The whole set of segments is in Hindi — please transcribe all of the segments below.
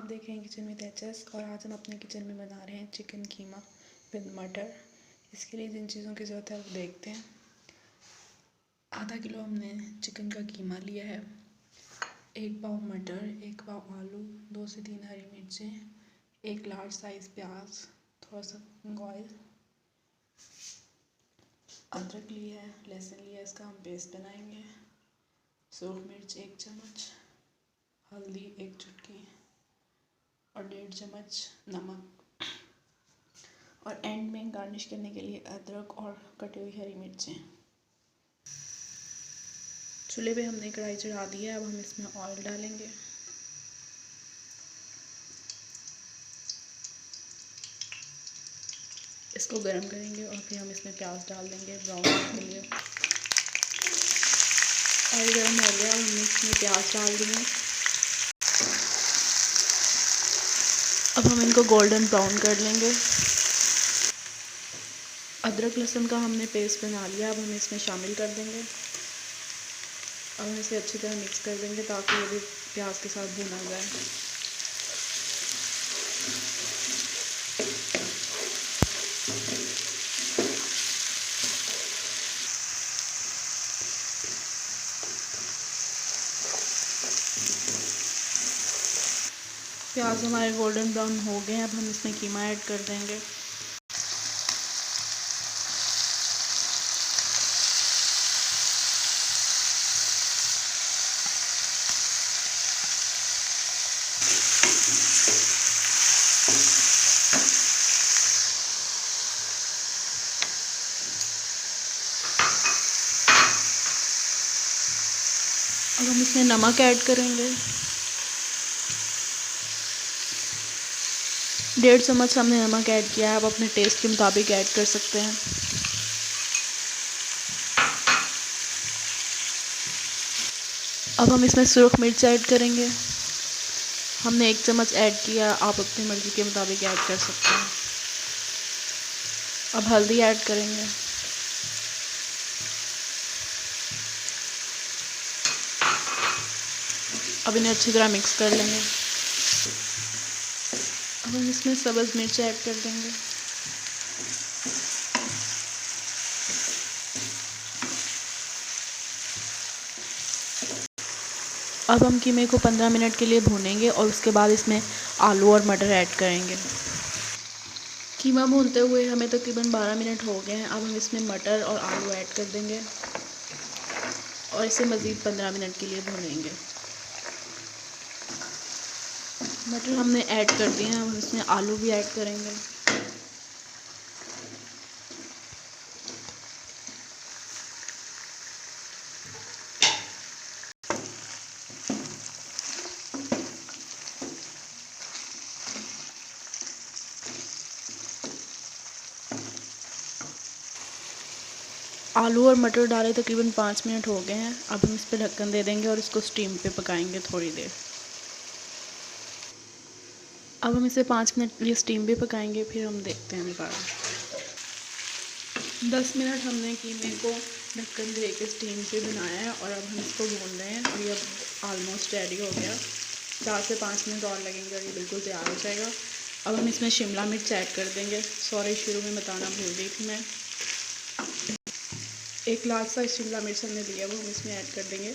आप देख रहे हैं किचन विद एचएस और आज हम अपने किचन में बना रहे हैं चिकन कीमा विद मटर। इसके लिए जिन चीज़ों की ज़रूरत है वो देखते हैं। आधा किलो हमने चिकन का कीमा लिया है, 1 पाव मटर, 1 पाव आलू, 2 से 3 हरी मिर्चें, 1 लार्ज साइज़ प्याज, थोड़ा सा ऑयल, अदरक लिया है, लहसुन लिया है, इसका हम पेस्ट बनाएंगे। सूख मिर्च 1 चम्मच, हल्दी 1 चुटकी और 1.5 चम्मच नमक और एंड में गार्निश करने के लिए अदरक और कटी हुई हरी मिर्चें। चूल्हे पे हमने कढ़ाई चढ़ा दी है। अब हम इसमें ऑयल डालेंगे। इसको गरम करेंगे और फिर हम इसमें प्याज डाल देंगे ब्राउन होने के लिए। ऑयल गरम हो गया और हमने इसमें प्याज डाल दिए। अब हम इनको गोल्डन ब्राउन कर लेंगे। अदरक लहसुन का हमने पेस्ट बना लिया, अब हम इसमें शामिल कर देंगे। अब हम इसे अच्छी तरह मिक्स कर देंगे ताकि ये भी प्याज के साथ भुना जाए। प्याज हमारे गोल्डन ब्राउन हो गए हैं। अब हम इसमें कीमा ऐड कर देंगे। अब हम इसमें नमक ऐड करेंगे। 1.5 चम्मच हमने नमक ऐड किया है। आप अपने टेस्ट के मुताबिक ऐड कर सकते हैं। अब हम इसमें सुरख मिर्च ऐड करेंगे। हमने 1 चम्मच ऐड किया, आप अपनी मर्ज़ी के मुताबिक ऐड कर सकते हैं। अब हल्दी ऐड करेंगे। अब इन्हें अच्छी तरह मिक्स कर लेंगे। अब हम इसमें सब्ज़ मिर्च ऐड कर देंगे। अब हम कीमे को 15 मिनट के लिए भूनेंगे और उसके बाद इसमें आलू और मटर ऐड करेंगे। कीमा भूनते हुए हमें तकरीबन 12 मिनट हो गए हैं। अब हम इसमें मटर और आलू ऐड कर देंगे और इसे मज़ीद 15 मिनट के लिए भूनेंगे। मटर हमने ऐड कर दिए हैं। अब हम इसमें आलू भी ऐड करेंगे। आलू और मटर डाले तकरीबन 5 मिनट हो गए हैं। अब हम इस पर ढक्कन दे देंगे और इसको स्टीम पे पकाएंगे थोड़ी देर। अब हम इसे 5 मिनट के लिए स्टीम पे पकाएंगे, फिर हम देखते हैं दोबारा। 10 मिनट हमने कीमे को ढक्कन दे के स्टीम पे बनाया है और अब हम इसको भून रहे हैं और ये अब ऑलमोस्ट रेडी हो गया। 4 से 5 मिनट और लगेंगे और ये बिल्कुल तैयार हो जाएगा। अब हम इसमें शिमला मिर्च ऐड कर देंगे। सॉरी, शुरू में बताना भूल गई थी मैं। 1 लार्ज साइज शिमला मिर्च हमने लिया, वो हम इसमें ऐड कर देंगे।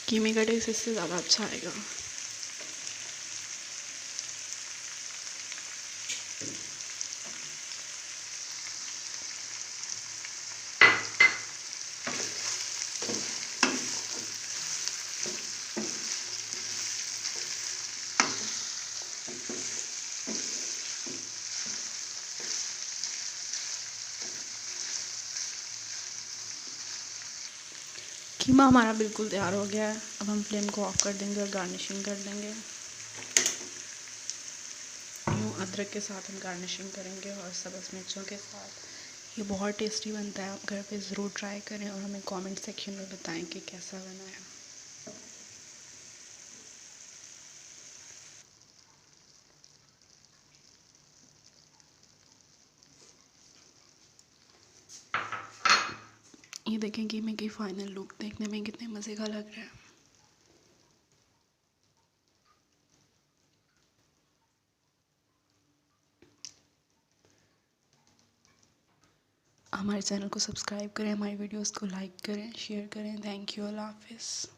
कीमे का टेस्ट इससे ज़्यादा अच्छा आएगा। कीमा हमारा बिल्कुल तैयार हो गया है। अब हम फ्लेम को ऑफ कर देंगे और गार्निशिंग कर देंगे। यूँ अदरक के साथ हम गार्निशिंग करेंगे और सब्ज़ मिर्चों के साथ। ये बहुत टेस्टी बनता है, आप घर पे ज़रूर ट्राई करें और हमें कमेंट सेक्शन में बताएं कि कैसा बना है। ये देखें कीमे की फ़ाइनल लुक देखने में कितने मज़े का लग रहा है। हमारे चैनल को सब्सक्राइब करें, हमारी वीडियोस को लाइक करें, शेयर करें। थैंक यू, अल्लाह हाफ़िज़।